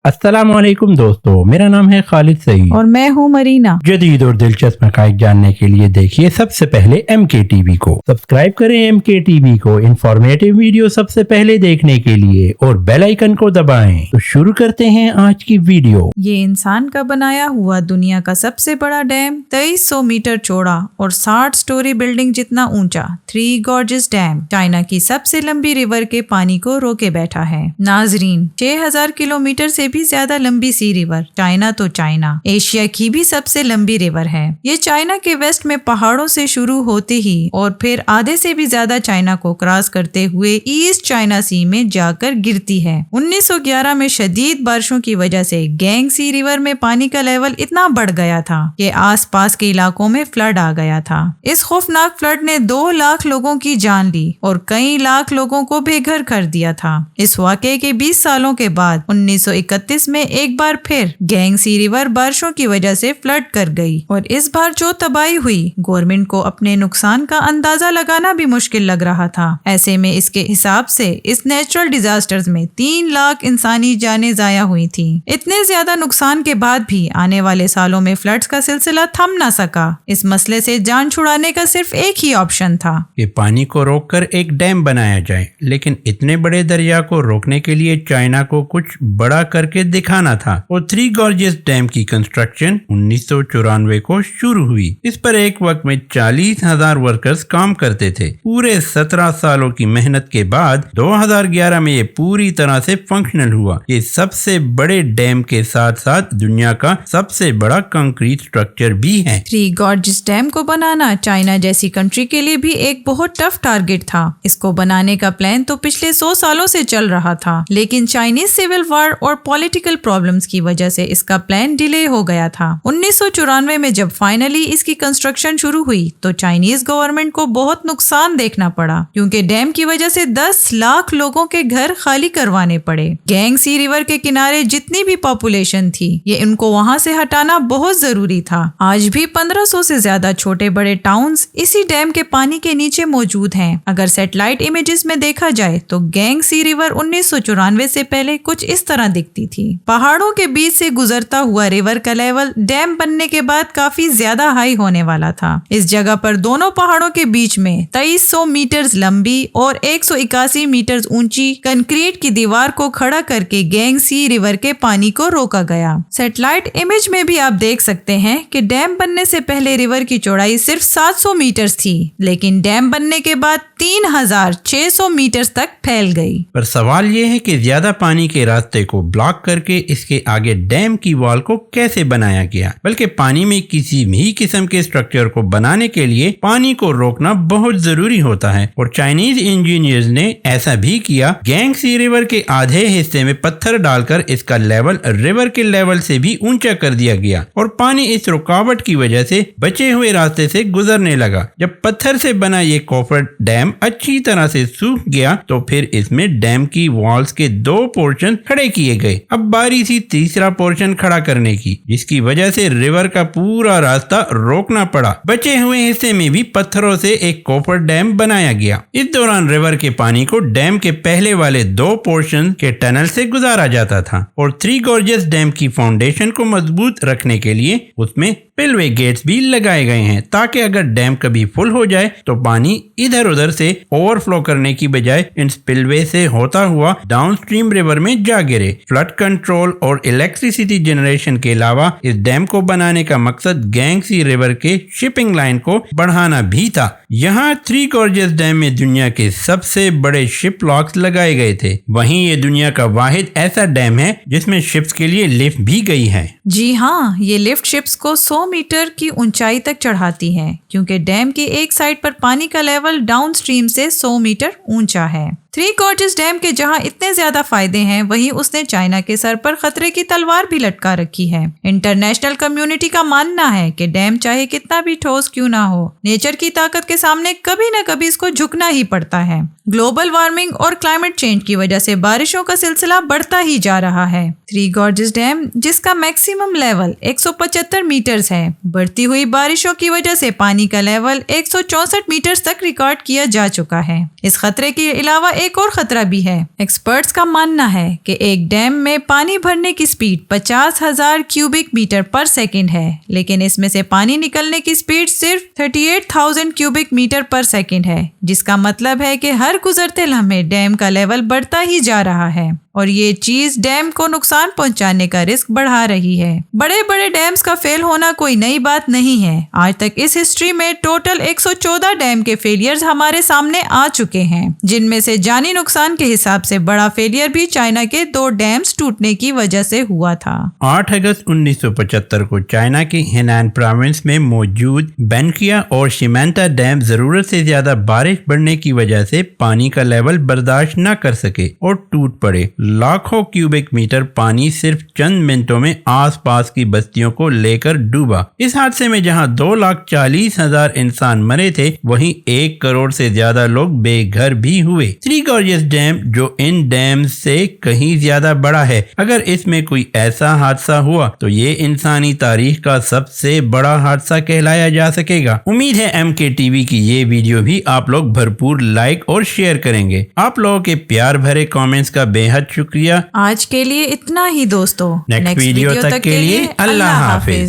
अस्सलाम वालेकुम दोस्तों, मेरा नाम है खालिद सईद और मैं हूँ मरीना। जदीद और दिलचस्प हक़ाइक़ जानने के लिए देखिए सबसे पहले MKTV को सब्सक्राइब करें। MKTV को इंफॉर्मेटिव वीडियो सबसे पहले देखने के लिए और बेल आइकन को दबाएं। तो शुरू करते हैं आज की वीडियो। ये इंसान का बनाया हुआ दुनिया का सबसे बड़ा डैम 2300 मीटर चौड़ा और 60 स्टोरी बिल्डिंग जितना ऊंचा थ्री गॉर्जेस डैम चाइना की सबसे लंबी रिवर के पानी को रोके बैठा है। नाजरीन, 6000 किलोमीटर से भी ज्यादा लंबी सी रिवर, चाइना तो चाइना एशिया की भी सबसे लंबी रिवर है। ये चाइना के वेस्ट में पहाड़ों से शुरू होते ही और फिर आधे से भी ज्यादा चाइना को क्रॉस करते हुए ईस्ट चाइना सी में जाकर गिरती है। 1911 में शदीद बारिशों की वजह से गैंगसी रिवर में पानी का लेवल इतना बढ़ गया था कि आसपास के इलाकों में फ्लड आ गया था। इस खौफनाक फ्लड ने 2 लाख लोगों की जान ली और कई लाख लोगों को बेघर कर दिया था। इस वाकये के 20 सालों के बाद 1931 में एक बार फिर गैंगसी रिवर बारिशों की वजह से फ्लड कर गई और इस बार जो तबाही हुई, गवर्नमेंट को अपने नुकसान का अंदाजा लगाना भी मुश्किल लग रहा था। ऐसे में इसके हिसाब से इस नेचुरल डिजास्टर्स में 3 लाख इंसानी जानें जाया हुई थी। इतने ज्यादा नुकसान के बाद भी आने वाले सालों में फ्लड्स का सिलसिला थम न सका। इस मसले से जान छुड़ाने का सिर्फ एक ही ऑप्शन था कि पानी को रोककर एक डैम बनाया जाए, लेकिन इतने बड़े दरिया को रोकने के लिए चाइना को कुछ बड़ा करके दिखाना था और थ्री गॉर्जेस डैम की कंस्ट्रक्शन 1994 को शुरू हुई। इस पर एक वक्त में 40,000 वर्कर्स काम करते थे। पूरे 17 सालों की मेहनत के बाद 2011 में ये पूरी तरह से फंक्शनल हुआ। ये सबसे बड़े डैम के साथ साथ दुनिया का सबसे बड़ा कंक्रीट स्ट्रक्चर भी है। थ्री गॉर्जेस डैम को बनाना चाइना जैसी कंट्री के लिए भी एक बहुत टफ टारगेट था। इसको बनाने का प्लान तो पिछले 100 सालों से चल रहा था, लेकिन चाइनीज सिविल वॉर और पॉलिटिकल प्रॉब्लम्स की वजह से इसका प्लान डिले हो गया था। 1994 में जब फाइनली इसकी कंस्ट्रक्शन शुरू हुई तो चाइनीज गवर्नमेंट को बहुत नुकसान देखना पड़ा, क्योंकि डैम की वजह से 10 लाख लोगों के घर खाली करवाने पड़े। गैंगसी रिवर के किनारे जितनी भी पॉपुलेशन थी, ये उनको वहां से हटाना बहुत जरूरी था। आज भी 1500 से ज्यादा छोटे बड़े टाउन्स इसी डैम के पानी के नीचे मौजूद हैं। अगर सैटेलाइट इमेजेस में देखा जाए तो गैंगसी रिवर 1994 से पहले कुछ इस तरह दिखती थी। पहाड़ों के बीच से गुजरता हुआ रिवर का लेवल डैम बनने के बाद काफी ज्यादा हाई होने वाला था। इस जगह पर दोनों पहाड़ों के बीच में 2300 मीटर लंबी और 181 मीटर ऊंची कंक्रीट की दीवार को खड़ा करके गैंगसी रिवर के पानी को रोका गया। सैटेलाइट इमेज में भी आप देख सकते हैं कि डैम बनने से पहले रिवर की चौड़ाई सिर्फ 700 मीटर थी, लेकिन डैम बनने के बाद 3600 मीटर तक फैल गई। पर सवाल ये है कि ज्यादा पानी के रास्ते को ब्लॉक करके इसके आगे डैम की वॉल को कैसे बनाया गया। बल्कि पानी में किसी भी किस्म के स्ट्रक्चर को बनाने के लिए पानी को रोकना बहुत जरूरी होता है और चाइनीज इंजीनियर्स ने ऐसा भी किया। गैंगसी रिवर के आधे हिस्से में पत्थर डालकर इसका लेवल रिवर के लेवल से भी ऊंचा कर दिया गया और पानी इस रुकावट की वजह से बचे हुए रास्ते से गुजरने लगा। जब पत्थर से बना ये कॉपर डैम अच्छी तरह से सूख गया तो फिर इसमें डैम की वॉल्स के 2 पोर्शन खड़े किए गए। अब बारी थी तीसरा पोर्शन खड़ा करने की, जिसकी वजह से रिवर का पूरा रास्ता रोकना पड़ा। बचे हुए हिस्से में भी पत्थरों से एक कॉपर डैम बनाया गया। इस दौरान रिवर के पानी को डैम के पहले वाले 2 पोर्शन के टनल से गुजारा जाता था और थ्री गॉर्जेस डैम की फाउंडेशन को मजबूत रखने के लिए उसमें स्पिलवे गेट्स भी लगाए गए हैं, ताकि अगर डैम कभी फुल हो जाए तो पानी इधर उधर से ओवरफ्लो करने की बजाय इन स्पिलवे से होता हुआ डाउनस्ट्रीम रिवर में जा गिरे। फ्लड कंट्रोल और इलेक्ट्रिसिटी जनरेशन के अलावा इस डैम को बनाने का मकसद गैंगसी रिवर के शिपिंग लाइन को बढ़ाना भी था। यहाँ थ्री गॉर्जेस डैम में दुनिया के सबसे बड़े शिप लॉक्स लगाए गए थे। वहीं ये दुनिया का वाहिद ऐसा डैम है जिसमें शिप्स के लिए लिफ्ट भी गई है। जी हाँ, ये लिफ्ट शिप्स को 100 मीटर की ऊंचाई तक चढ़ाती है, क्योंकि डैम के एक साइड पर पानी का लेवल डाउनस्ट्रीम से 100 मीटर ऊंचा है। थ्री गॉर्जेस डैम के जहां इतने ज्यादा फायदे हैं, वहीं उसने चाइना के सर पर खतरे की तलवार भी लटका रखी है। इंटरनेशनल कम्युनिटी का मानना है कि डैम चाहे कितना भी ठोस क्यों ना हो, नेचर की ताकत के सामने कभी न कभी इसको झुकना ही पड़ता है। ग्लोबल वार्मिंग और क्लाइमेट चेंज की वजह से बारिशों का सिलसिला बढ़ता ही जा रहा है। थ्री गॉर्जेस डैम, जिसका मैक्सिमम लेवल 175 मीटर्स है, बढ़ती हुई बारिशों की वजह से पानी का लेवल 164 मीटर्स तक रिकॉर्ड किया जा चुका है। इस खतरे के अलावा ایک اور خطرہ بھی ہے۔ ایکسپرٹس کا ماننا ہے کہ ایک ڈیم میں پانی بھرنے کی speed 50,000 cubic metre per second ہے، لیکن اس میں سے پانی نکلنے کی سپیڈ صرف 38,000 کیوبک میٹر پر سیکنڈ ہے، جس کا مطلب ہے کہ ہر گزرتے لمحے ڈیم کا لیول بڑھتا ہی جا رہا ہے، اور یہ چیز ڈیم کو نقصان پہنچانے کا رسک بڑھا رہی ہے۔ بڑے بڑے ڈیمز کا فیل ہونا کوئی نئی بات نہیں ہے۔ آج تک اس ہسٹری میں ٹوٹل 114 ڈیم کے فیلیئرز ہمارے سامنے آ چکے ہیں، جن میں سے جانی نقصان کے حساب سے بڑا فیلیئر بھی چائنا کے 2 ڈیمز ٹوٹنے کی وجہ سے ہوا تھا۔ 8 اگست 1975 کو چائنا کے ہینان پروونس میں موجود بینکیا اور شیمانتا ڈیم ضرورت سے زیادہ بارش بڑھنے کی وجہ سے پانی کا لیول برداشت نہ کر سکے اور ٹوٹ پڑے۔ لاکھوں کیوبک میٹر پانی صرف چند منٹوں میں آس پاس کی بستیوں کو لے کر ڈوبا۔ اس حادثے میں جہاں 2,40,000 انسان مرے تھے، وہیں 1 کروڑ سے زیادہ لوگ بے گھر بھی ہوئے۔ تھری گورجز ڈیم، جو ان ڈیمز سے کہیں زیادہ بڑا ہے، اگر اس میں کوئی ایسا حادثہ ہوا تو یہ انسانی تاریخ کا سب سے بڑا حادثہ کہلایا جا سکے گا۔ امید ہے MKTV کی یہ ویڈیو بھی آپ لوگ بھرپور لائک اور شیئر کریں گے۔ آپ لوگوں کے پیار بھرے کامنٹس کا بے حد شکریہ۔ آج کے لیے اتنا ہی دوستو، نیکسٹ ویڈیو تک کے لیے اللہ حافظ۔